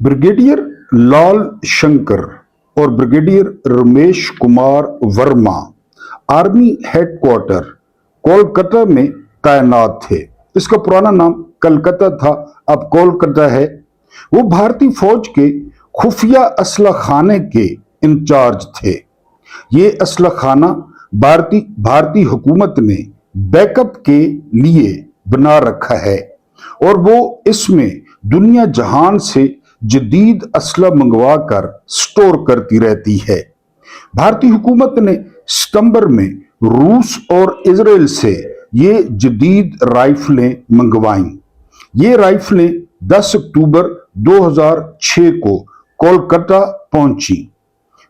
Brigadier लाल शंकर और brigadier Ramesh Kumar Verma army headquarter Kolkata में तैनात थे। इसका पुराना नाम कलकत्ता था, अब कोलकाता है। वो भारतीय फौज के खुफिया असला खाने के इंचार्ज थे। ये असला खाना भारतीय हुकूमत ने बैकअप के लिए बना रखा है और वो इसमें दुनिया जहान से जदीद असला मंगवा कर स्टोर करती रहती है। भारतीय हुकूमत ने सितंबर में रूस और इजराइल से ये जदीद राइफलें मंगवाईं। ये राइफलें 10 अक्टूबर 2006 को कोलकाता पहुंची।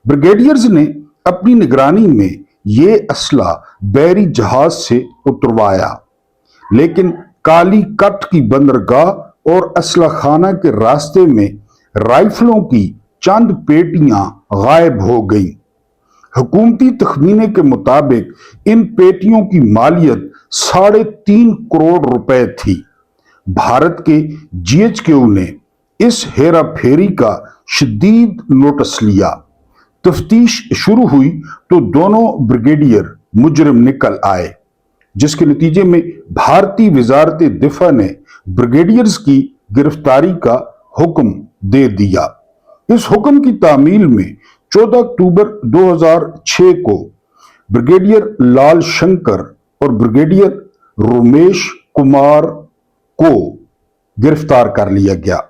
ब्रिगेडियर्स ने अपनी निगरानी में ये असला बहरी जहाज से उतरवाया, लेकिन काली कट की बंदरगाह और असला खाना के रास्ते में राइफलों की चंद पेटियां गायब हो गईं। हुकूमती तखमीने के मुताबिक इन पेटियों की मालियत 3.5 करोड़ रुपए थी। भारत के जीएचक्यू ने इस हेरा फेरी का शदीद नोटिस लिया। तफ्तीश शुरू हुई तो दोनों ब्रिगेडियर मुजरिम निकल आए, जिसके नतीजे में भारतीय वजारत दिफा ने ब्रिगेडियर्स की गिरफ्तारी का हुक्म दे दिया। इस हुक्म की तामील में 14 अक्टूबर 2006 को ब्रिगेडियर लाल शंकर और ब्रिगेडियर रमेश कुमार को गिरफ्तार कर लिया गया।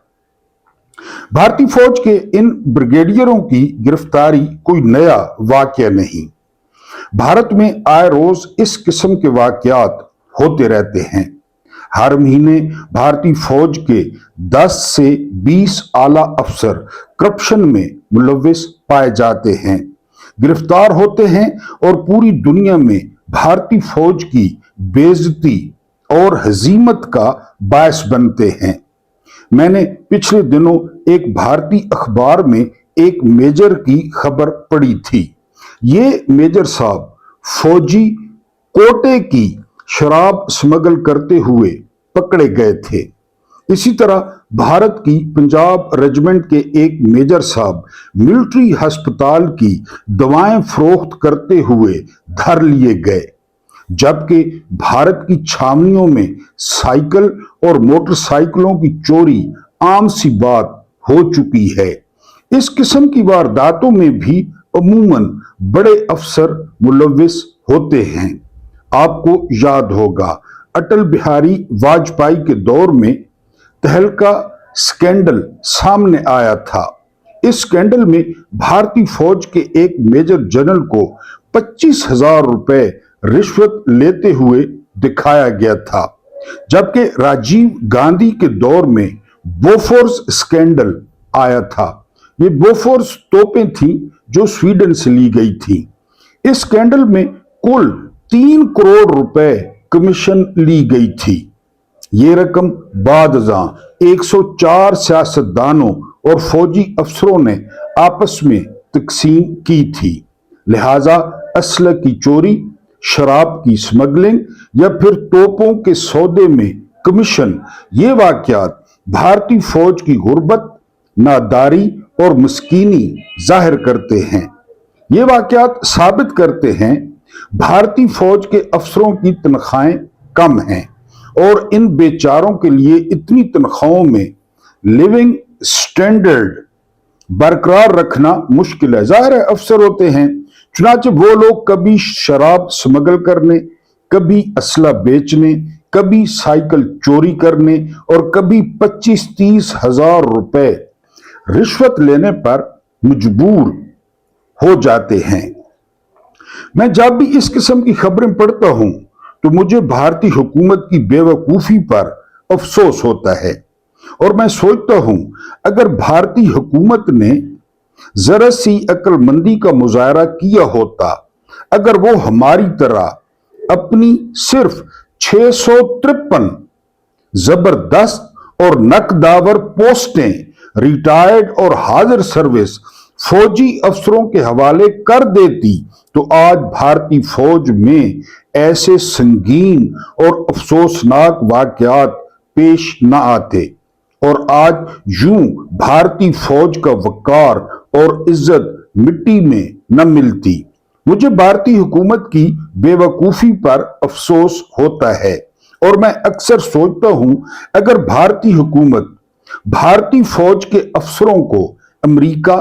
भारतीय फौज के इन ब्रिगेडियरों की गिरफ्तारी कोई नया वाकया नहीं। भारत में आए रोज इस किस्म के वाकयात होते रहते हैं। हर महीने भारतीय फौज के 10 से 20 आला अफसर करप्शन में मुलव्विस पाए जाते हैं, गिरफ्तार होते हैं और पूरी दुनिया में भारतीय फौज की बेइज्जती और हजीमत का बायस बनते हैं। मैंने पिछले दिनों एक भारतीय अखबार में एक मेजर की खबर पढ़ी थी। ये मेजर साहब फौजी कोटे की शराब स्मगल करते हुए पकड़े गए थे। इसी तरह भारत की पंजाब रेजिमेंट के एक मेजर साहब मिलिट्री अस्पताल की दवाएं फरोख्त करते हुए धर लिए गए, जबकि भारत की छावनियों में साइकिल और मोटरसाइकिलों की चोरी आम सी बात हो चुकी है। इस किस्म की वारदातों में भी अमूमन बड़े अफसर मुलव्विस होते हैं। आपको याद होगा, अटल बिहारी वाजपेयी के दौर में तहलका स्कैंडल सामने आया था। इस स्कैंडल में भारतीय फौज के एक मेजर जनरल को 25,000 रुपए रिश्वत लेते हुए दिखाया गया था, जबकि राजीव गांधी के दौर में बोफोर्स स्कैंडल आया था। ये बोफोर्स तोपें थीं जो स्वीडन से ली गई थी। इस स्कैंडल में कुल 3 करोड़ रुपए कमीशन ली गई थी। ये रकम बादजां 104 सियासतदानों और फौजी अफसरों ने आपस में तकसीम की थी। लिहाजा असला की चोरी, शराब की स्मगलिंग या फिर तोपों के सौदे में कमीशन, ये वाकयात भारतीय फौज की गुर्बत, नादारी और मस्कीनी जाहिर करते हैं। ये वाकयात साबित करते हैं भारतीय फौज के अफसरों की तनख्वाहें कम हैं और इन बेचारों के लिए इतनी तनख्वाहों में लिविंग स्टैंडर्ड बरकरार रखना मुश्किल है। जाहिर है अफसर होते हैं, चुनाचे वो लोग कभी शराब स्मगल करने, कभी असला बेचने, कभी साइकिल चोरी करने और कभी 25-30 हजार रुपए रिश्वत लेने पर मजबूर हो जाते हैं। मैं जब भी इस किस्म की खबरें पढ़ता हूं तो मुझे भारतीय हुकूमत की बेवकूफी पर अफसोस होता है और मैं सोचता हूं, अगर भारतीय हुकूमत ने जरा सी अक्लमंदी का मुजाहरा किया होता, अगर वो हमारी तरह अपनी सिर्फ 653 जबरदस्त और नकदावर पोस्टें रिटायर्ड और हाजिर सर्विस फौजी अफसरों के हवाले कर देती, तो आज भारतीय फौज में ऐसे संगीन और अफसोसनाक वाकयात पेश न आते। اور آج یوں بھارتی فوج کا وقار اور عزت مٹی میں نہ ملتی۔ مجھے بھارتی حکومت کی بے وقوفی پر افسوس ہوتا ہے اور میں اکثر سوچتا ہوں اگر بھارتی حکومت بھارتی فوج کے افسروں کو امریکہ،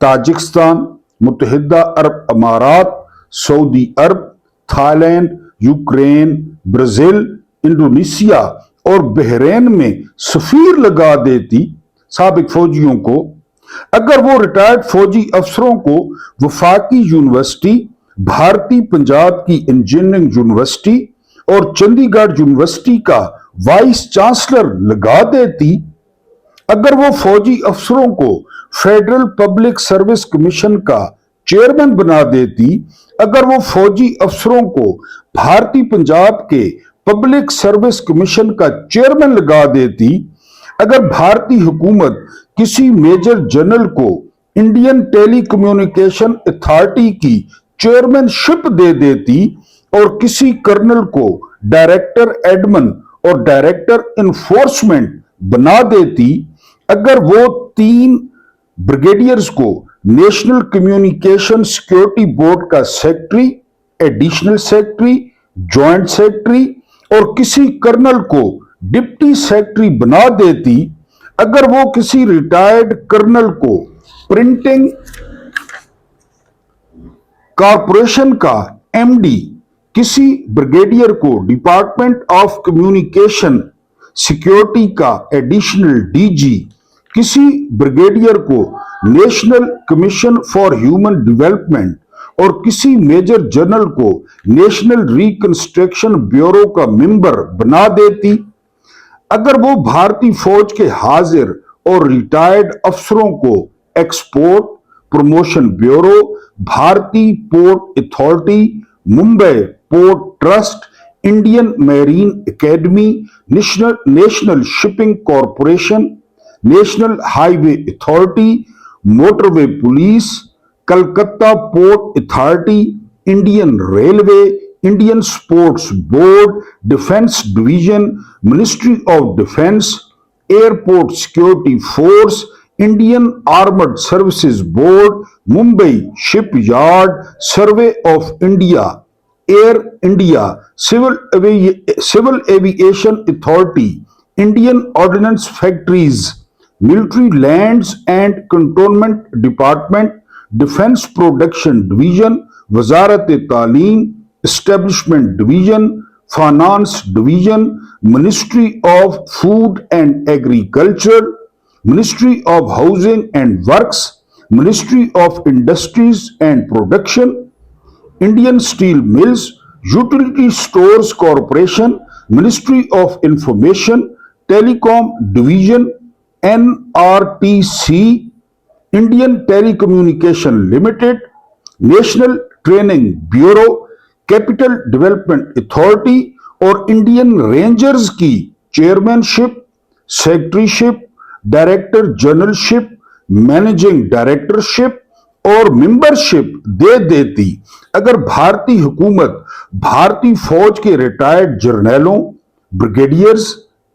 تاجکستان، متحدہ عرب امارات، سعودی عرب، Thailand, Ukraine, Brazil, Indonesia اور بحرین میں سفیر لگا دیتی، سابق فوجیوں کو، اگر وہ ریٹائرڈ فوجی افسروں کو وفاقی یونیورسٹی، بھارتی پنجاب کی انجینئرنگ یونیورسٹی اور چندی گڑھ یونیورسٹی کا وائس چانسلر لگا دیتی، اگر وہ فوجی افسروں کو فیڈرل پبلک سروس کمیشن کا چیئرمین بنا دیتی، اگر وہ فوجی افسروں کو بھارتی پنجاب کے پبلک سروس کمیشن کا چیئرمین لگا دیتی، اگر بھارتی حکومت کسی میجر جنرل کو انڈین ٹیلی کمیونیکیشن اتھارٹی کی چیئرمین شپ دے دیتی اور کسی کرنل کو ڈائریکٹر ایڈمن اور ڈائریکٹر انفورسمنٹ بنا دیتی، اگر وہ 3 بریگیڈیئرز کو نیشنل کمیونیکیشن سیکیورٹی بورڈ کا secretary, additional secretary, joint secretary اور کسی کرنل کو ڈپٹی سیکرٹری بنا دیتی، اگر وہ کسی ریٹائرڈ کرنل کو پرنٹنگ کارپوریشن کا ایم ڈی، کسی بریگیڈیئر کو ڈپارٹمنٹ آف کمیونیکیشن سیکیورٹی کا ایڈیشنل ڈی جی، کسی بریگیڈیئر کو national commission for human development اور کسی میجر جنرل کو نیشنل ریکنسٹرکشن بیورو کا ممبر بنا دیتی، اگر وہ بھارتی فوج کے حاضر اور ریٹائرڈ افسروں کو ایکسپورٹ پروموشن بیورو، بھارتی port authority, Mumbai port trust, Indian marine academy, national shipping corporation, national highway authority, motorway police, Calcutta port authority, Indian railway, Indian sports board, defence division, ministry of defence, airport security force, Indian armed services board, Mumbai shipyard, survey of India, Air India, civil aviation authority, Indian ordnance factories, military lands and cantonment department, defence production division, وزارت تعلیم، establishment division, finance division, ministry of food and agriculture, ministry of housing and works, ministry of industries and production, Indian steel mills, utility stores corporation, ministry of information telecom division, N R T C, Indian telecommunication limited, national training bureau, capital development authority اور Indian rangers کی chairmanship, secretaryship, director generalship, managing directorship اور membership دے دیتی، اگر بھارتی حکومت بھارتی فوج کے ریٹائرڈ جرنیلوں، بریگیڈیئرز،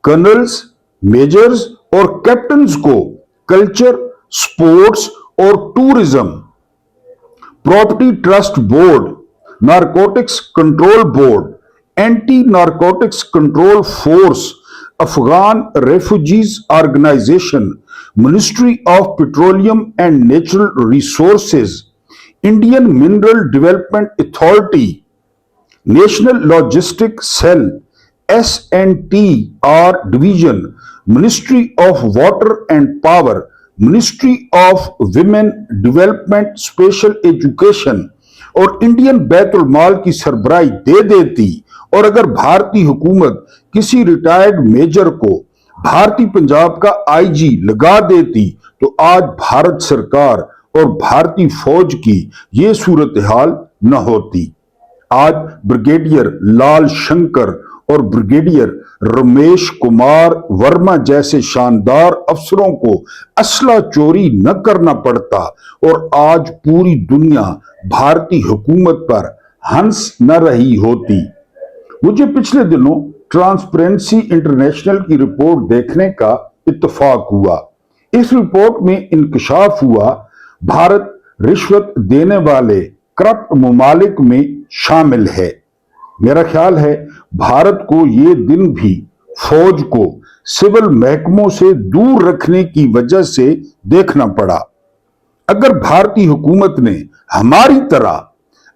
کرنلز، میجرز اور کیپٹنز کو کلچر، سپورٹس اور tourism, property trust board, narcotics control board, anti narcotics control force, Afghan refugees organisation, ministry of petroleum and natural resources, Indian mineral development authority, national logistic cell, S and T R division, ministry of water and power, ministry of women development special education اور Indian بیت المال کی سربراہی دے دیتی، اور اگر بھارتی حکومت کسی ریٹائرڈ میجر کو بھارتی پنجاب کا آئی جی لگا دیتی تو آج بھارت سرکار اور بھارتی فوج کی یہ صورتحال نہ ہوتی۔ آج بریگیڈیئر لال شنکر اور بریگیڈیئر رمیش کمار ورما جیسے شاندار افسروں کو اسلحہ چوری نہ کرنا پڑتا اور آج پوری دنیا بھارتی حکومت پر ہنس نہ رہی ہوتی۔ مجھے پچھلے دنوں ٹرانسپیرنسی انٹرنیشنل کی رپورٹ دیکھنے کا इत्तफाक हुआ। इस रिपोर्ट में इंकशाफ हुआ भारत रिश्वत देने वाले करप्ट ममालिक में शामिल है। मेरा ख्याल है भारत को ये दिन भी फौज को सिविल महकमों से दूर रखने की वजह से देखना पड़ा। अगर भारतीय हुकूमत ने हमारी तरह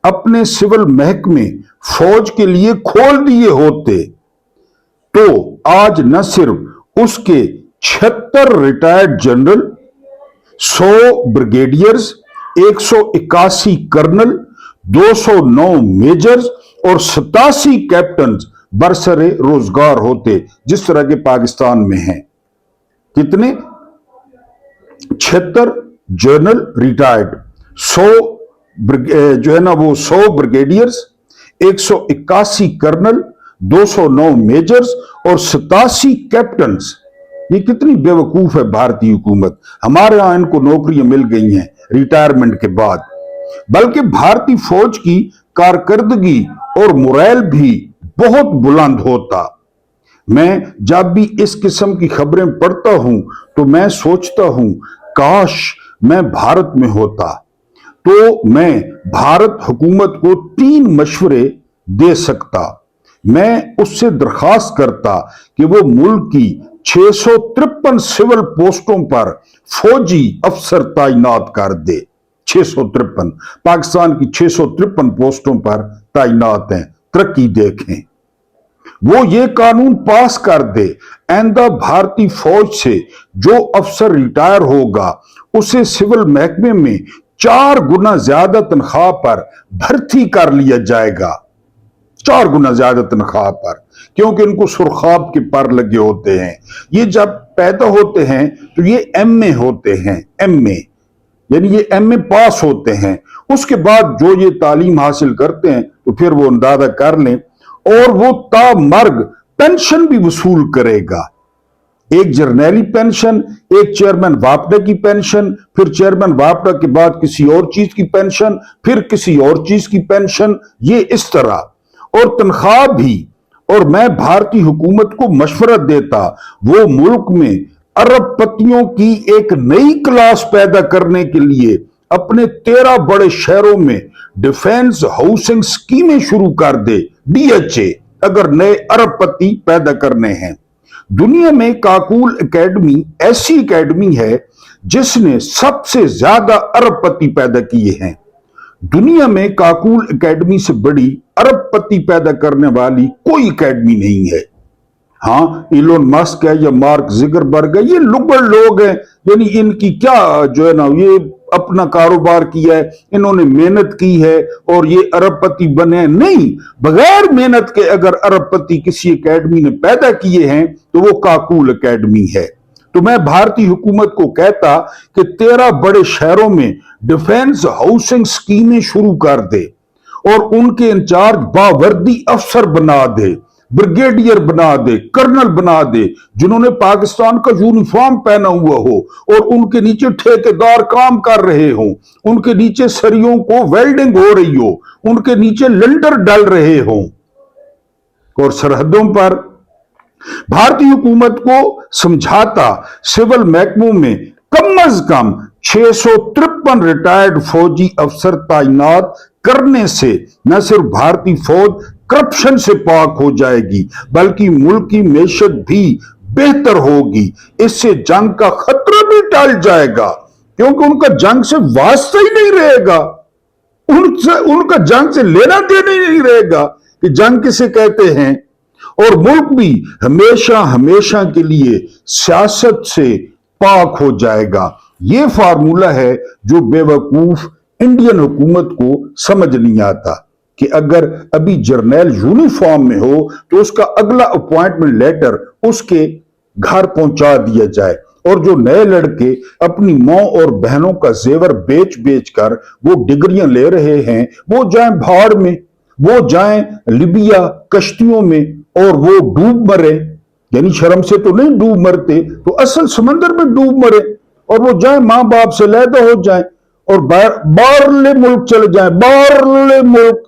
अपने सिविल महकमे फौज के लिए खोल दिए होते तो आज न सिर्फ उसके 76 retired general, 100 brigadiers, 181 colonel, 209 majors और 87 कैप्टन बरसरे रोजगार होते जिस तरह के पाकिस्तान में हैं। कितने? 76 जनरल रिटायर्ड, 100 जो है ना वो 100 ब्रिगेडियर्स, 181 कर्नल, 209 मेजर्स और 87 कैप्टन्स। ये कितनी बेवकूफ है भारतीय हुकूमत। हमारे यहां इनको नौकरियां मिल गई हैं रिटायरमेंट के बाद। बल्कि भारतीय फौज की कारकर्दगी और मोरल भी बहुत बुलंद होता। मैं जब भी इस किस्म की खबरें पढ़ता हूं तो मैं सोचता हूं काश मैं भारत में होता तो मैं भारत हुकूमत को 3 मशवरे दे सकता। मैं उससे दरखास्त करता कि वो मुल्क की 653 सिविल पोस्टों पर फौजी अफसर तैनात कर दे। 653 पाकिस्तान की 653 पोस्टों पर तैनात हैं। तरक्की देखें। वो ये कानून पास कर दे, आइंदा भारतीय फौज से जो अफसर रिटायर होगा उसे सिविल महकमे में 4 गुना ज्यादा तनख्वाह पर भर्ती कर लिया जाएगा। 4 गुना ज्यादा तनख्वाह पर, क्योंकि इनको सुरखाब के पर लगे होते हैं। ये जब पैदा होते हैं तो ये एमए होते हैं, एमए यानी ये एमए पास होते हैं। उसके बाद जो ये तालीम हासिल करते हैं तो फिर वो अंदाजा कर लें, और वो तामर्ग पेंशन भी वसूल करेगा। एक जर्नैली पेंशन, एक चेयरमैन वापडा की पेंशन, फिर चेयरमैन वापडा के बाद किसी और चीज की पेंशन, फिर किसी और चीज की पेंशन, ये इस तरह, और तनख्वाह भी। और मैं भारतीय हुकूमत को मशवरा देता वो मुल्क में अरबपतियों की एक नई क्लास पैदा करने के लिए अपने 13 बड़े शहरों में डिफेंस हाउसिंग स्कीमें शुरू कर दे, डीएचए, अगर नए अरबपति पैदा करने हैं। दुनिया में काकूल एकेडमी ऐसी एकेडमी है जिसने सबसे ज्यादा अरबपति पैदा किए हैं। दुनिया में काकूल एकेडमी से बड़ी अरबपति पैदा करने वाली कोई एकेडमी नहीं है। हाँ, इलोन मस्क है या मार्क ज़ुकरबर्ग है, ये लुगड़ लोग हैं, यानी इनकी क्या जो है ना, ये अपना कारोबार किया है, इन्होंने मेहनत की है और ये अरबपति बने। नहीं, बगैर मेहनत के अगर अरबपति किसी एकेडमी ने पैदा किए हैं तो वो काकूल एकेडमी है। तो मैं भारतीय हुकूमत को कहता कि 13 बड़े शहरों में डिफेंस हाउसिंग स्कीमें शुरू कर दे और उनके इंचार्ज बावर्दी अफसर बना दे, ब्रिगेडियर बना दे, कर्नल बना दे, जिन्होंने पाकिस्तान का यूनिफॉर्म पहना हुआ हो, और उनके नीचे ठेकेदार काम कर रहे हो, उनके नीचे सरियों को वेल्डिंग हो रही हो, उनके नीचे लिंटर डल रहे हो। और सरहदों पर भारतीय हुकूमत को समझाता सिविल महकमों में कम अज कम 653 रिटायर्ड फौजी अफसर तैनात करने से न सिर्फ भारतीय फौज करप्शन से पाक हो जाएगी बल्कि मुल्क की मैशत भी बेहतर होगी। इससे जंग का खतरा भी टल जाएगा, क्योंकि उनका जंग से वास्ता ही नहीं रहेगा, उनका जंग से लेना देना ही नहीं रहेगा कि जंग किसे कहते हैं। और मुल्क भी हमेशा हमेशा के लिए सियासत से पाक हो जाएगा। ये फार्मूला है जो बेवकूफ इंडियन हुकूमत को समझ नहीं आता कि अगर अभी जर्नैल यूनिफॉर्म में हो तो उसका अगला अपॉइंटमेंट लेटर उसके घर पहुंचा दिया जाए, और जो नए लड़के अपनी मां और बहनों का जेवर बेच बेच कर वो डिग्रियां ले रहे हैं, वो जाएं भाड़ में, वो जाएं लिबिया कश्तियों में और वो डूब मरे, यानी शर्म से तो नहीं डूब मरते, तो असल समंदर में डूब मरे, और वो जाए मां बाप से लैदा हो जाए और बाहरले मुल्क चले जाए, बाहरले मुल्क,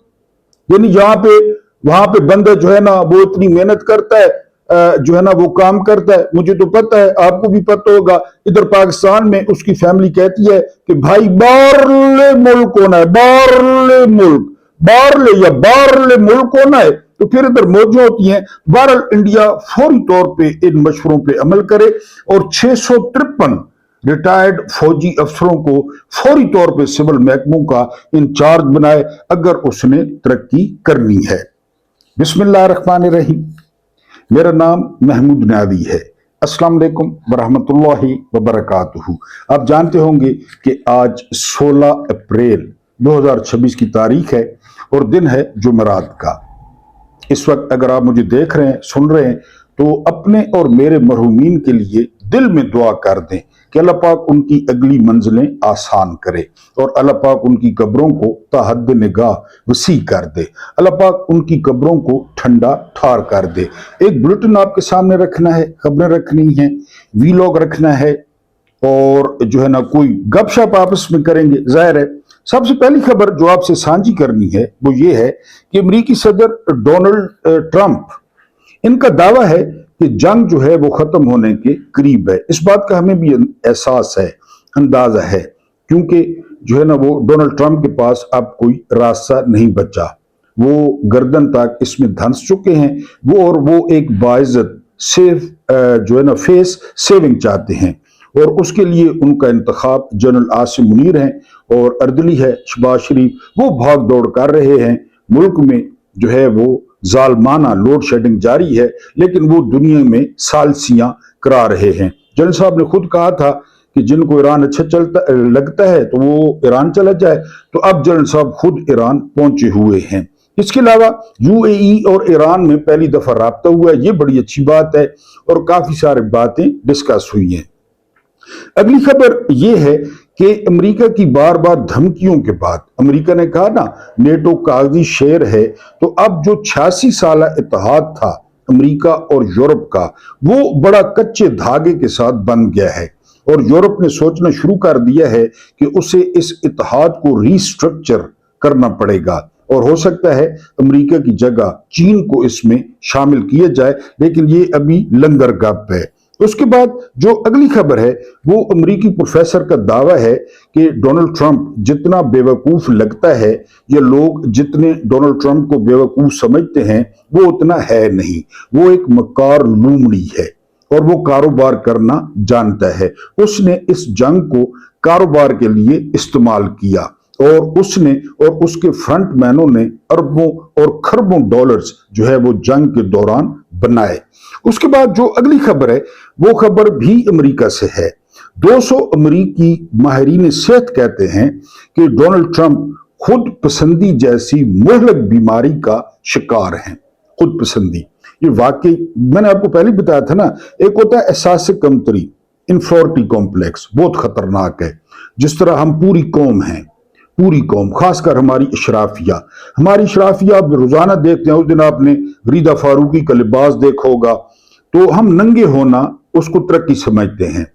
यानी जहां पे वहां पे बंदा जो है ना वो इतनी मेहनत करता है, जो है ना वो काम करता है। मुझे तो पता है, आपको भी पता होगा, इधर पाकिस्तान में उसकी फैमिली कहती है कि भाई बाहरले मुल्क होना है, बाहरले मुल्क, बाहरले या बाहरले मुल्क होना है, तो फिर इधर मौजें होती हैं। बहरहाल इंडिया फौरी तौर पे इन मशवरों पे अमल करे और 653 रिटायर्ड फौजी अफसरों को फौरी तौर पे सिविल महकमों का इंचार्ज बनाए अगर उसने तरक्की करनी है। बिस्मिल्लाहिर्रहमानिर्रहीम। मेरा नाम महमूद नादी है। अस्सलाम वालेकुम वरहमतुल्लाहि वबरकातुहू। आप जानते होंगे कि आज 16 अप्रैल 2026 की तारीख है और दिन है जुमेरात का। इस वक्त अगर आप मुझे देख रहे हैं, सुन रहे हैं, तो अपने और मेरे मरहूमीन के लिए दिल में दुआ कर दें कि अल्लाह पाक उनकी अगली मंजिलें आसान करे और अल्लाह पाक उनकी कब्रों को ताहद निगाह वसी कर दे। अल्लाह पाक उनकी कब्रों को ठंडा ठार कर दे। एक बुलेटिन आपके सामने रखना है, खबरें रखनी है, वीलॉग रखना है और जो है ना कोई गपशप आपस में करेंगे। जाहिर है सबसे पहली खबर जो आपसे साझी करनी है वो ये है कि अमेरिकी सदर डोनाल्ड ट्रंप, इनका दावा है कि जंग जो है वो खत्म होने के करीब है। इस बात का हमें भी एहसास है, अंदाजा है, क्योंकि जो है ना वो डोनाल्ड ट्रंप के पास अब कोई रास्ता नहीं बचा। वो गर्दन तक इसमें धंस चुके हैं वो एक बाइज्जत सेफ जो है ना फेस सेविंग चाहते हैं और उसके लिए उनका इंतखाब जनरल आसिम मुनीर हैं और अर्दली है शहबाज शरीफ। वो भाग दौड़ कर रहे हैं, मुल्क में जो है वो जालमाना लोड शेडिंग जारी है, लेकिन वो दुनिया में सालसियां करा रहे हैं। जनरल साहब ने खुद कहा था कि जिनको ईरान अच्छा लगता है तो वो ईरान चला जाए, तो अब जनरल साहब खुद ईरान पहुंचे हुए हैं। इसके अलावा यूएई और ईरान में पहली दफा राब्ता हुआ है, ये बड़ी अच्छी बात है और काफी सारी बातें डिस्कस हुई हैं। अगली खबर यह है कि अमेरिका की बार बार धमकियों के बाद अमेरिका ने कहा ना नेटो कागजी शेर है, तो अब जो 86 साल इत्तेहाद था अमेरिका और यूरोप का, वो बड़ा कच्चे धागे के साथ बन गया है और यूरोप ने सोचना शुरू कर दिया है कि उसे इस इत्तेहाद को रीस्ट्रक्चर करना पड़ेगा और हो सकता है अमेरिका की जगह चीन को इसमें शामिल किया जाए, लेकिन ये अभी लंगर गप है। उसके बाद जो अगली खबर है वो अमेरिकी प्रोफेसर का दावा है कि डोनाल्ड ट्रंप जितना बेवकूफ लगता है या लोग जितने डोनाल्ड ट्रंप को बेवकूफ समझते हैं वो उतना है नहीं। वो एक मक्कार लूमड़ी है और वो कारोबार करना जानता है। उसने इस जंग को कारोबार के लिए इस्तेमाल किया और उसने और उसके फ्रंट मैनों ने अरबों और खरबों डॉलर्स जो है वो जंग के दौरान बनाए। उसके बाद जो अगली खबर है वो खबर भी अमेरिका से है। 200 अमेरिकी माहिरीन सेहत कहते हैं कि डोनाल्ड ट्रंप खुद पसंदी जैसी मुहलक बीमारी का शिकार हैं। खुद पसंदी, ये वाकई मैंने आपको पहले बताया था ना, एक होता है एहसास कमतरी, इंफीरियरिटी कॉम्प्लेक्स, बहुत खतरनाक है। जिस तरह हम पूरी कौम हैं, पूरी कौम, खासकर हमारी इशराफिया आप रोजाना देखते हैं। उस दिन आपने रीदा फारूकी का लिबास देखा होगा, तो हम नंगे होना उसको तरक्की समझते हैं।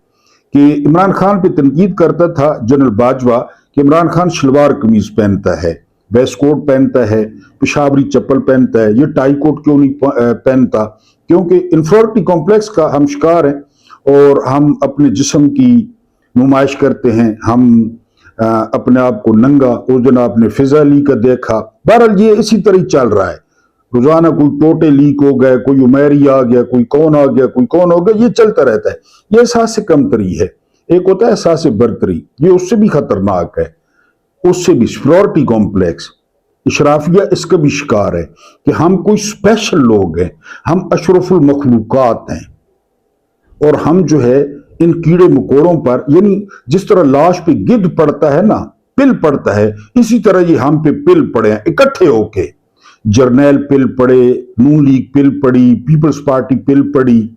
कि इमरान खान पे तनकीद करता था जनरल बाजवा कि इमरान खान शलवार कमीज पहनता है, वेस्ट कोट पहनता है, पेशावरी चप्पल पहनता है, ये टाई कोट क्यों नहीं पहनता? क्योंकि इंफीरियरिटी कॉम्प्लेक्स का हम शिकार हैं और हम अपने जिस्म की नुमाइश करते हैं, हम अपने आप को नंगा। उस दिन आपने फिजा अली का देखा। बहरहाल ये इसी तरह ही चल रहा है, रोजाना कोई टोटे लीक हो गए, कोई उमेरी आ गया, कोई कौन आ गया, कोई कौन हो गया, ये चलता रहता है। ये एहसास से कमतरी है। एक होता है एहसास से बरतरी, ये उससे भी खतरनाक है, उससे भी सुपीरियरिटी कॉम्प्लेक्स। इशराफिया इसका भी शिकार है कि हम कोई स्पेशल लोग हैं, हम अशरफुल मखलूकात हैं और हम जो है इन कीड़े मकोड़ों पर, यानी जिस तरह लाश पे गिद्ध पड़ता है ना, पिल पड़ता है, इसी तरह ये हम पे पिल पड़े हैं इकट्ठे होके। जर्नैल पिल पड़े, नून लीग पिल पड़ी, पीपल्स पार्टी पिल पड़ी,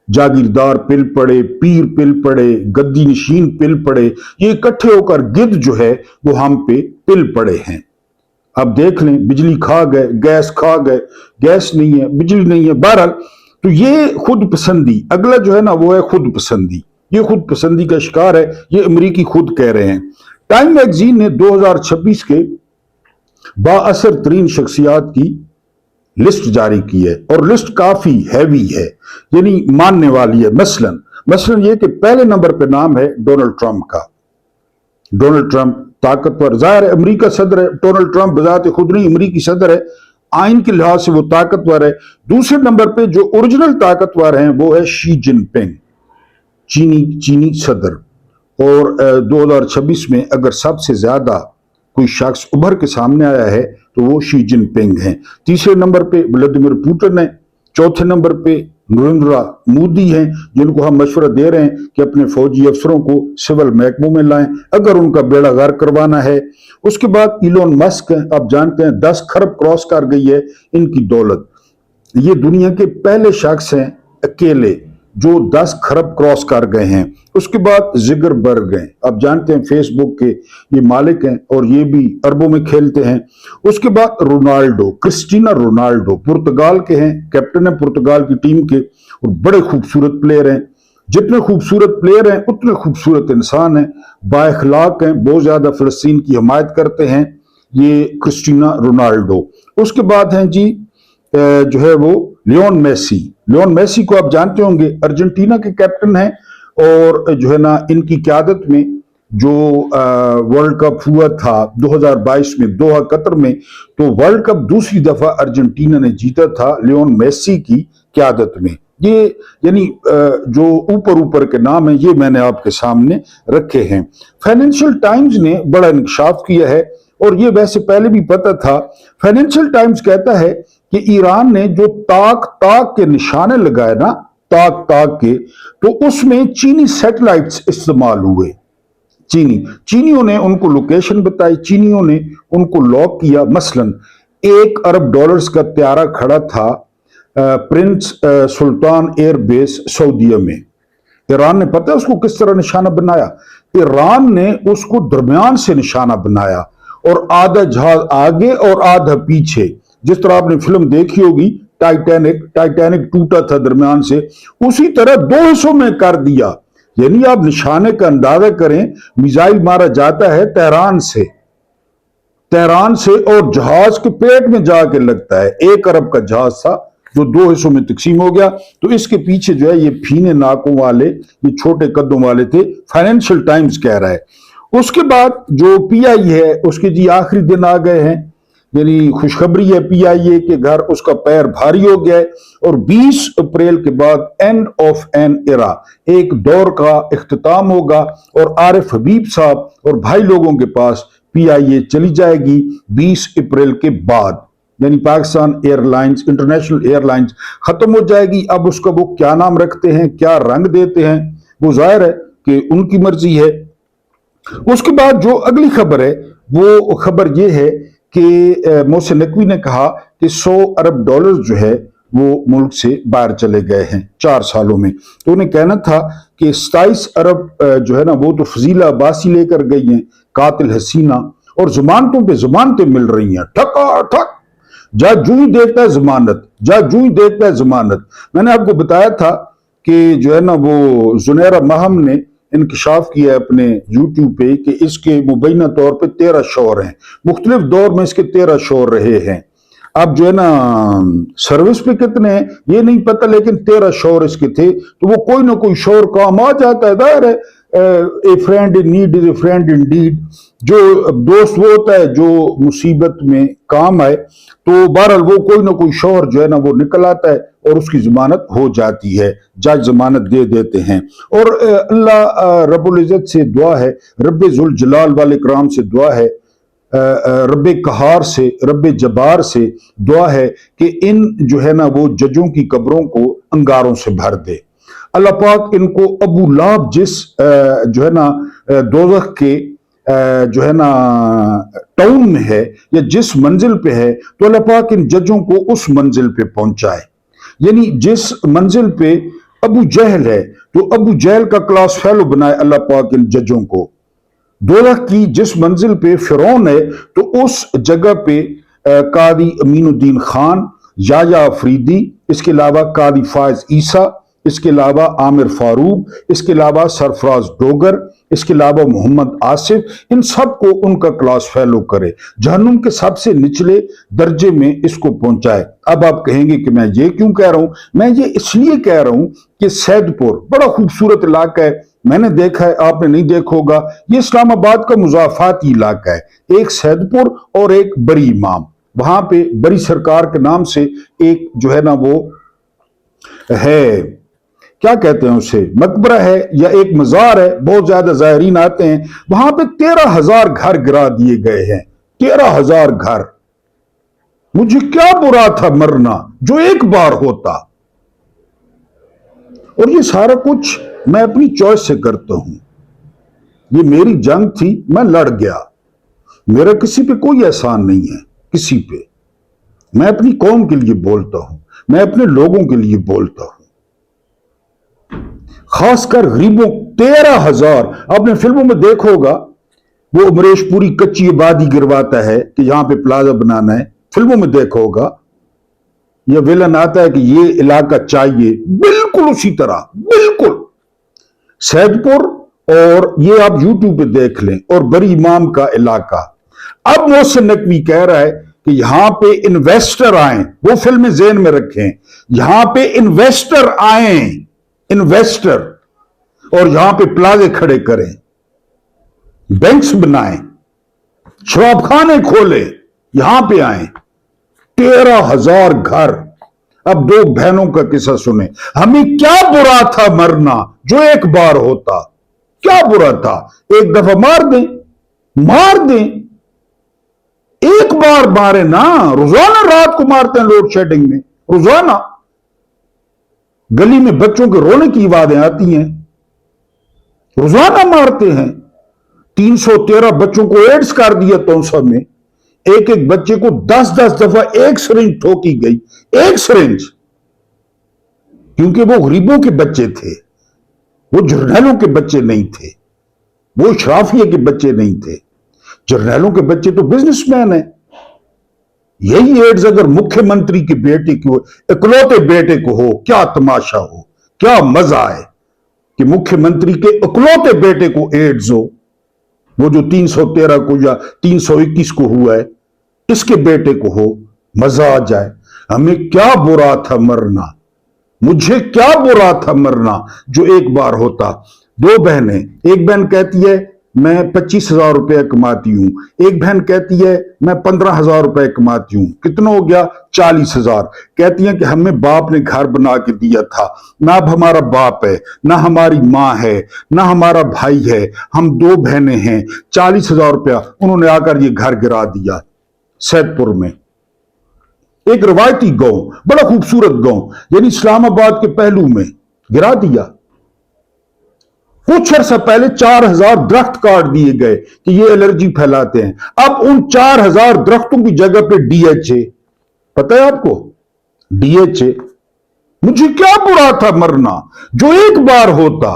जागीरदार पिल पड़े, पीर पिल पड़े, गद्दी नशीन पिल पड़े, ये इकट्ठे होकर गिद्ध जो है वो हम पे पिल पड़े हैं। अब देख लें, बिजली खा गए, गैस खा गए, गैस नहीं है, बिजली नहीं है। बहरहाल तो ये खुद पसंदी, अगला जो है ना वो है खुद पसंदी। ये खुद पसंदी का शिकार है, ये अमेरिकी खुद कह रहे हैं। टाइम मैगजीन ने 2026 के बाअसर तरीन शख्सियात की لسٹ جاری کی ہے اور لسٹ کافی ہیوی ہے، یعنی ماننے والی ہے۔ مثلاً یہ کہ پہلے نمبر پہ نام ہے ڈونلڈ ٹرمپ کا۔ ڈونلڈ ٹرمپ طاقتور، ظاہر ہے امریکہ صدر ہے، ڈونلڈ ٹرمپ بذات خود نہیں امریکی صدر ہے، آئین کے لحاظ سے وہ طاقتور ہے۔ دوسرے نمبر پہ جو اوریجنل طاقتور ہیں وہ ہے شی جن پنگ، چینی صدر، اور 2026 میں اگر سب سے زیادہ کوئی شخص ابھر کے سامنے آیا ہے تو وہ شی جن پنگ ہیں۔ تیسرے نمبر پہ ولادیمیر پوٹن ہے، چوتھے نمبر پہ نریندر مودی ہیں، جن کو ہم مشورہ دے رہے ہیں کہ اپنے فوجی افسروں کو سول محکموں میں لائیں اگر ان کا بیڑا غرق کروانا ہے۔ اس کے بعد ایلون مسک ہیں، آپ جانتے ہیں 10 کھرب کراس کر گئی ہے ان کی دولت، یہ دنیا کے پہلے شخص ہیں اکیلے جو 10 کھرب کراس کر گئے ہیں۔ اس کے بعد زگر برگ ہیں، آپ جانتے ہیں فیس بک کے یہ مالک ہیں اور یہ بھی اربوں میں کھیلتے ہیں۔ اس کے بعد رونالڈو، کرسٹینا رونالڈو، پرتگال کے ہیں، کیپٹن ہیں پرتگال کی ٹیم کے اور بڑے خوبصورت پلیئر ہیں۔ جتنے خوبصورت پلیئر ہیں اتنے خوبصورت انسان ہیں، با اخلاق ہیں، بہت زیادہ فلسطین کی حمایت کرتے ہیں یہ کرسٹینا رونالڈو۔ اس کے بعد ہیں جی جو ہے وہ لیون میسی کو آپ جانتے ہوں گے، ارجنٹینا کے کیپٹن ہیں، اور جو ہے نا ان کی قیادت میں جو ورلڈ کپ ہوا تھا 2022 میں دوحہ قطر میں، تو ورلڈ کپ دوسری دفعہ ارجنٹینا نے جیتا تھا لیون میسی کی قیادت میں۔ یہ یعنی جو اوپر کے نام ہیں یہ میں نے آپ کے سامنے رکھے ہیں۔ فائنینشل ٹائمز نے بڑا انکشاف کیا ہے اور یہ ویسے پہلے بھی پتہ تھا۔ فائنینشل ٹائمز کہتا ہے کہ ایران نے جو تاک کے نشانے لگائے نا، تاک کے، تو اس میں چینی سیٹلائٹس استعمال ہوئے۔ چینیوں نے ان کو لوکیشن بتائی، چینیوں نے ان کو لاک کیا۔ مثلا $1 ارب کا طیارہ کھڑا تھا پرنس سلطان ایئر بیس سعودیہ میں، ایران نے پتہ ہے اس کو کس طرح نشانہ بنایا؟ ایران نے اس کو درمیان سے نشانہ بنایا اور آدھا جہاز آگے اور آدھا پیچھے، جس طرح آپ نے فلم دیکھی ہوگی ٹائٹینک ٹوٹا تھا درمیان سے، اسی طرح 2 حصوں میں کر دیا۔ یعنی آپ نشانے کا اندازہ کریں، میزائل مارا جاتا ہے تہران سے اور جہاز کے پیٹ میں جا کے لگتا ہے۔ 1 ارب کا جہاز تھا جو 2 حصوں میں تقسیم ہو گیا، تو اس کے پیچھے جو ہے یہ پھینے ناکوں والے، یہ چھوٹے قدوں والے تھے، فائنینشل ٹائمز کہہ رہا ہے۔ اس کے بعد جو پی آئی ہے اس کے جی آخری دن آ گئے ہیں، یعنی خوشخبری ہے پی آئی اے کے گھر اس کا پیر بھاری ہو گیا ہے، اور 20 اپریل کے بعد اینڈ آف این ایرا، ایک دور کا اختتام ہوگا، اور عارف حبیب صاحب اور بھائی لوگوں کے پاس پی آئی اے چلی جائے گی 20 اپریل کے بعد، یعنی Pakistan airlines, international airlines ختم ہو جائے گی۔ اب اس کا وہ کیا نام رکھتے ہیں، کیا رنگ دیتے ہیں، وہ ظاہر ہے کہ ان کی مرضی ہے۔ اس کے بعد جو اگلی خبر ہے وہ خبر یہ ہے کہ محسن نقوی نے کہا کہ $100 ارب جو ہے وہ ملک سے باہر چلے گئے ہیں 4 سالوں میں، تو انہیں کہنا تھا کہ 27 ارب جو ہے نا وہ تو فضیلہ عباسی لے کر گئی ہیں، قاتل حسینہ، اور ضمانتوں پہ ضمانتیں مل رہی ہیں، ٹھکا ٹھک، جا جو ہی دیتا ہے ضمانت۔ میں نے آپ کو بتایا تھا کہ جو ہے نا وہ زنیرہ مہم نے انکشاف کیا ہے اپنے یوٹیوب پہ کہ اس کے مبینہ طور پہ 13 شوہر ہیں، مختلف دور میں اس کے 13 شوہر رہے ہیں۔ اب جو ہے نا سروس پہ کتنے ہیں یہ نہیں پتہ، لیکن 13 شوہر اس کے تھے، تو وہ کوئی نہ کوئی شوہر کام آ جاتا ہے، ظاہر ہے a friend in need is a friend indeed, جو دوست وہ ہوتا ہے جو مصیبت میں کام آئے، تو بہرحال وہ کوئی نہ کوئی شوہر جو ہے نا وہ نکل آتا ہے اور اس کی ضمانت ہو جاتی ہے، جج ضمانت دے دیتے ہیں۔ اور اللہ رب العزت سے دعا ہے، رب ذوالجلال والاکرام سے دعا ہے، رب قہار سے، رب جبار سے دعا ہے کہ ان جو ہے نا وہ ججوں کی قبروں کو انگاروں سے بھر دے۔ اللہ پاک ان کو ابو لہب جس جو ہے نا دوزخ کے جو ہے نا ٹاؤن میں ہے یا جس منزل پہ ہے، تو اللہ پاک ان ججوں کو اس منزل پہ پہنچائے، یعنی جس منزل پہ ابو جہل ہے تو ابو جہل کا کلاس فیلو بنائے اللہ پاک ان ججوں کو۔ دوزخ کی جس منزل پہ فرعون ہے تو اس جگہ پہ قاضی امین الدین خان، یایا افریدی، اس کے علاوہ قاضی فائز عیسیٰ، اس کے علاوہ عامر فاروق، اس کے علاوہ سرفراز ڈوگر، اس کے علاوہ محمد آصف، ان سب کو ان کا کلاس فیلو کرے، جہنم کے سب سے نچلے درجے میں اس کو پہنچائے۔ اب آپ کہیں گے کہ میں یہ کیوں کہہ رہا ہوں؟ میں یہ اس لیے کہہ رہا ہوں کہ سید پور بڑا خوبصورت علاقہ ہے، میں نے دیکھا ہے، آپ نے نہیں دیکھا ہوگا، یہ اسلام آباد کا مضافاتی علاقہ ہے، ایک سید پور اور ایک بری امام، وہاں پہ بری سرکار کے نام سے ایک جو ہے نا وہ ہے، کیا کہتے ہیں اسے، مقبرہ ہے یا ایک مزار ہے، بہت زیادہ زائرین آتے ہیں وہاں پہ۔ 13,000 گھر گرا دیے گئے ہیں، 13,000 گھر۔ مجھے کیا برا تھا مرنا جو ایک بار ہوتا، اور یہ سارا کچھ میں اپنی چوائس سے کرتا ہوں، یہ میری جنگ تھی، میں لڑ گیا، میرا کسی پہ کوئی احسان نہیں ہے، کسی پہ، میں اپنی قوم کے لیے بولتا ہوں، میں اپنے لوگوں کے لیے بولتا ہوں، خاص کر غریبوں۔ 13,000 آپ نے فلموں میں دیکھا ہوگا، وہ امریش پوری کچی آبادی گرواتا ہے کہ یہاں پہ پلازا بنانا ہے، فلموں میں دیکھا ہوگا، یا ویلن آتا ہے کہ یہ علاقہ چاہیے، بالکل اسی طرح، بالکل سید پور، اور یہ آپ یوٹیوب پہ دیکھ لیں، اور بری امام کا علاقہ۔ اب محسن نقوی کہہ رہا ہے کہ یہاں پہ انویسٹر آئیں، وہ فلمیں ذہن میں رکھیں، یہاں پہ انویسٹر آئیں، انویسٹر، اور یہاں پہ پلازے کھڑے کریں، بینکس بنائیں، شراب خانے کھولیں، یہاں پہ آئیں۔ 13,000 گھر۔ اب دو بہنوں کا قصہ سنیں، ہمیں کیا برا تھا مرنا جو ایک بار ہوتا، کیا برا تھا، ایک دفعہ مار دیں، مار دیں، ایک بار مارے نا، روزانہ رات کو مارتے ہیں لوڈ شیڈنگ میں، روزانہ گلی میں بچوں کے رونے کی آوازیں آتی ہیں، روزانہ مارتے ہیں۔ 313 بچوں کو ایڈز کر دیا تونسا میں، ایک ایک بچے کو 10 دفعہ ایک سرنج ٹھوکی گئی، ایک سرنج، کیونکہ وہ غریبوں کے بچے تھے، وہ جرنیلوں کے بچے نہیں تھے، وہ اشرافیہ کے بچے نہیں تھے، جرنیلوں کے بچے تو بزنس مین ہیں۔ یہی ایڈز اگر مکھیہ منتری کے بیٹے کو، اکلوتے بیٹے کو ہو، کیا تماشا ہو، کیا مزہ آئے کہ مکھیہ منتری کے اکلوتے بیٹے کو ایڈز ہو، وہ جو 313 کو یا 321 کو ہوا ہے، اس کے بیٹے کو ہو، مزہ آ جائے۔ ہمیں کیا برا تھا مرنا، مجھے کیا برا تھا مرنا جو ایک بار ہوتا۔ دو بہنیں، ایک بہن کہتی ہے میں 25,000 روپے کماتی ہوں، ایک بہن کہتی ہے میں 15,000 روپے کماتی ہوں، کتنا ہو گیا، 40,000۔ کہتی ہیں کہ ہمیں باپ نے گھر بنا کے دیا تھا، نہ اب ہمارا باپ ہے، نہ ہماری ماں ہے، نہ ہمارا بھائی ہے، ہم دو بہنیں ہیں، 40,000 روپیہ انہوں نے آ کر یہ گھر گرا دیا سید پور میں، ایک روایتی گاؤں، بڑا خوبصورت گاؤں، یعنی اسلام آباد کے پہلو میں گرا دیا۔ کچھ عرصہ پہلے 4,000 درخت کاٹ دیے گئے کہ یہ الرجی پھیلاتے ہیں، اب ان 4,000 درختوں کی جگہ پہ ڈی ایچ اے، پتہ ہے آپ کو، ڈی ایچ اے۔ مجھے کیا برا تھا مرنا جو ایک بار ہوتا،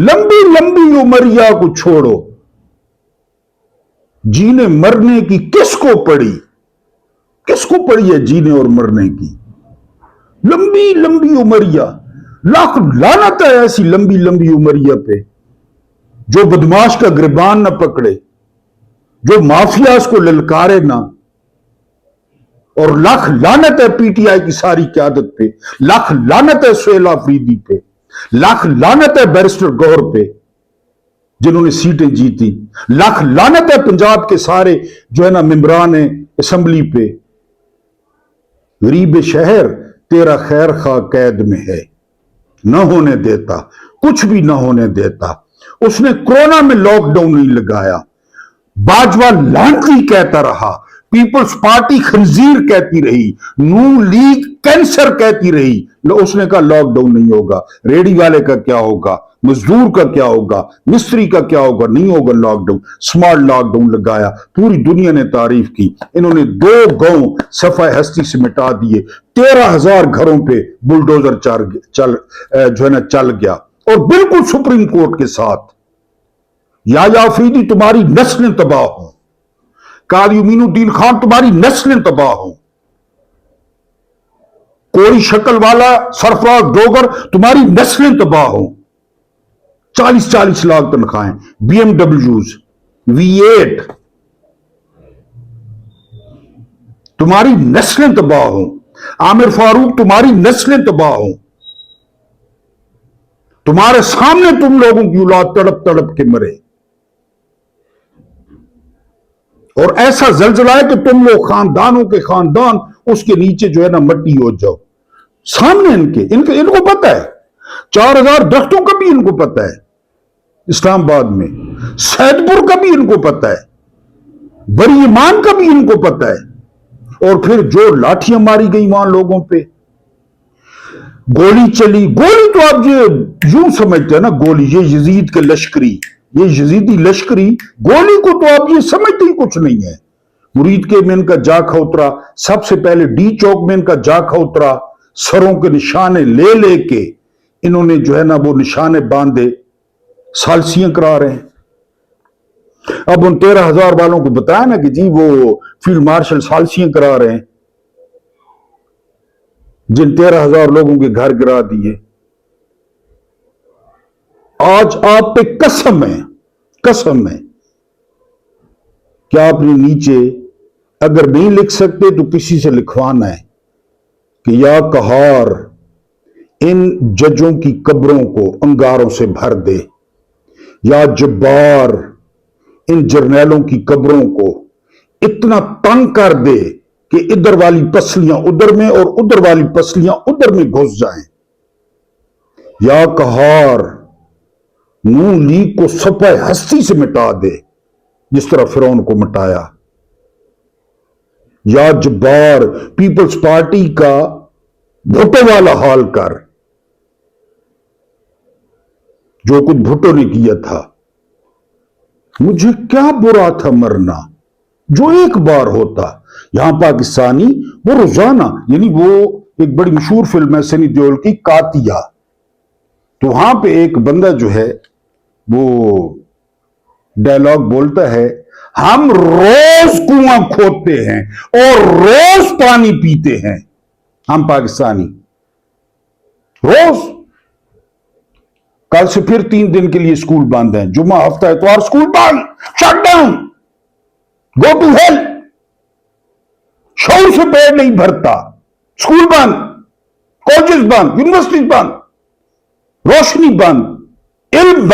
لمبی لمبی عمریا کو چھوڑو، جینے مرنے کی کس کو پڑی، کس کو پڑی ہے جینے اور مرنے کی، لمبی لمبی عمریا، لاکھ لعنت ہے ایسی لمبی لمبی عمریا پہ، جو بدماش کا گریبان نہ پکڑے، جو مافیاز کو للکارے نہ، اور لاکھ لعنت ہے پی ٹی آئی کی ساری قیادت پہ، لاکھ لعنت ہے سہیل آفریدی پہ، لاکھ لعنت ہے بیرسٹر گور پہ جنہوں نے سیٹیں جیتی، لاکھ لعنت ہے پنجاب کے سارے جو ہے نا ممبران اسمبلی پہ۔ غریب شہر تیرا خیر خواہ قید میں ہے، نہ ہونے دیتا، کچھ بھی نہ ہونے دیتا۔ اس نے کورونا میں لاک ڈاؤن نہیں لگایا، باجوہ لعنتی کہتا رہا، پیپلز پارٹی خنزیر کہتی رہی، نون لیگ کینسر کہتی رہی، اس نے کہا لاک ڈاؤن نہیں ہوگا۔ ریڈی والے کا کیا ہوگا، مزدور کا کیا ہوگا، مستری کا کیا ہوگا، نہیں ہوگا lockdown. Smart lockdown لگایا، پوری دنیا نے تعریف کی۔ انہوں نے 2 گاؤں صفحہ ہستی سے مٹا دیے، 13,000 گھروں پہ بلڈوزر جو ہے نا چل گیا، اور بالکل سپریم کورٹ کے ساتھ۔ یا آفریدی تمہاری نسلیں تباہ ہوں، قاضی امین الدین خان تمہاری نسلیں تباہ ہوں۔ कोई शक्ल वाला सरफराज डोगर, तुम्हारी नस्लें तबाह हो। 40-40 लाख तनख्वाहें, BMWs, V8, तुम्हारी नस्लें तबाह हो। आमिर फारूक, तुम्हारी नस्लें तबाह हो। तुम्हारे सामने तुम लोगों की औलाद तड़प तड़प के मरे, और ऐसा जलजला है कि तुम लोग खानदानों के खानदान उसके नीचे जो है ना मट्टी हो जाओ। सामने इनको पता है। 4000 दरख्तों का भी इनको पता है, इस्लामाबाद में सैदपुर का भी इनको पता है, बड़ी ईमान का भी इनको पता है। और फिर जो लाठियां मारी गई वहां लोगों पे, गोली चली, गोली तो आप ये यूं समझते हैं ना, गोली ये यजीद के लश्करी, ये यजीदी लश्करी, गोली को तो आप ये समझते ही कुछ नहीं है। मुरीद के में इनका जाखा उतरा, सबसे पहले डी चौक में इनका जाखा उतरा, सरों के निशाने ले लेके इन्होंने जो है ना वो निशाने बांधे, सालसियां करा रहे हैं। अब उन 13,000 वालों को बताया ना कि जी वो फील्ड मार्शल सालसियां करा रहे हैं, जिन 13,000 लोगों के घर गिरा दिए। आज आप पे कसम है कि आपने नीचे अगर नहीं लिख सकते तो किसी से लिखवाना है कि या कहार इन जजों की कब्रों को अंगारों से भर दे, या जब्बार इन जर्नैलों की कब्रों को इतना तंग कर दे कि इधर वाली पसलियां उधर में और उधर वाली पसलियां उधर में घुस जाएं। या कहार नून लीग को सफ़े हस्ती से मिटा दे जिस तरह फिरौन को मिटाया। या जब्बार पीपल्स पार्टी का भुट्टो वाला हाल कर, जो कुछ भुट्टो ने किया था। मुझे क्या बुरा था मरना, जो एक बार होता। यहां पाकिस्तानी वो रोजाना, यानी वो एक बड़ी मशहूर फिल्म है सनी देओल की कातिया, तो वहां पे एक बंदा जो है वो डायलॉग बोलता है, हम रोज कुआं खोदते हैं और रोज पानी पीते हैं। हम पाकिस्तानी रोज। कल से फिर 3 दिन के लिए स्कूल बंद है, जुम्मा हफ्ता इतवार स्कूल बंद, shut down, go to hell. शौर से पेट नहीं भरता, स्कूल बंद, कॉलेजेस बंद, यूनिवर्सिटीज बंद, रोशनी बंद, इल्म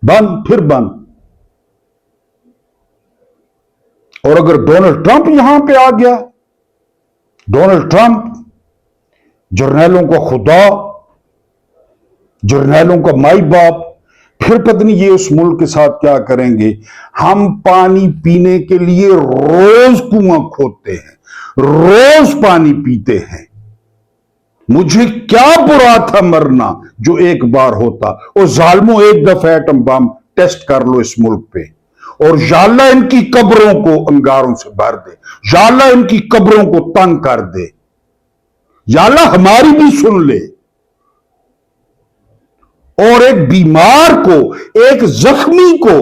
बंद, फिर बंद। और अगर डोनाल्ड ट्रंप यहां पे आ गया, डोनाल्ड ट्रंप जर्नैलों का खुदा, जर्नैलों का माई बाप, फिर पता नहीं ये उस मुल्क के साथ क्या करेंगे। हम पानी पीने के लिए रोज कुआं खोदते हैं, रोज पानी पीते हैं। मुझे क्या बुरा था मरना, जो एक बार होता। और जालिमों, एक दफा एटम बम टेस्ट कर लो इस मुल्क पे, और या अल्लाह इनकी कब्रों को अंगारों से भर दे, या अल्लाह इनकी कब्रों को तंग कर दे, या अल्लाह हमारी भी सुन ले। और एक बीमार को, एक जख्मी को,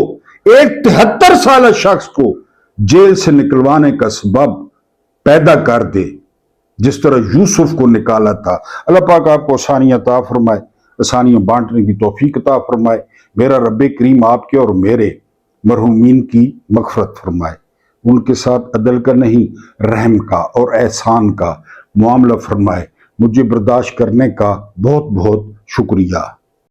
एक 73 साल शख्स को जेल से निकलवाने का सबब पैदा कर दे, जिस तरह यूसुफ को निकाला था। अल्लाह पाक आपको आसानियां अता फरमाए, आसानियां बांटने की तौफीक अता फरमाए। मेरा रब्बे करीम आपके और मेरे मरहूमीन की मगफरत फरमाए, उनके साथ अदल का नहीं रहम का और एहसान का मामला फरमाए। मुझे बर्दाश्त करने का बहुत बहुत शुक्रिया।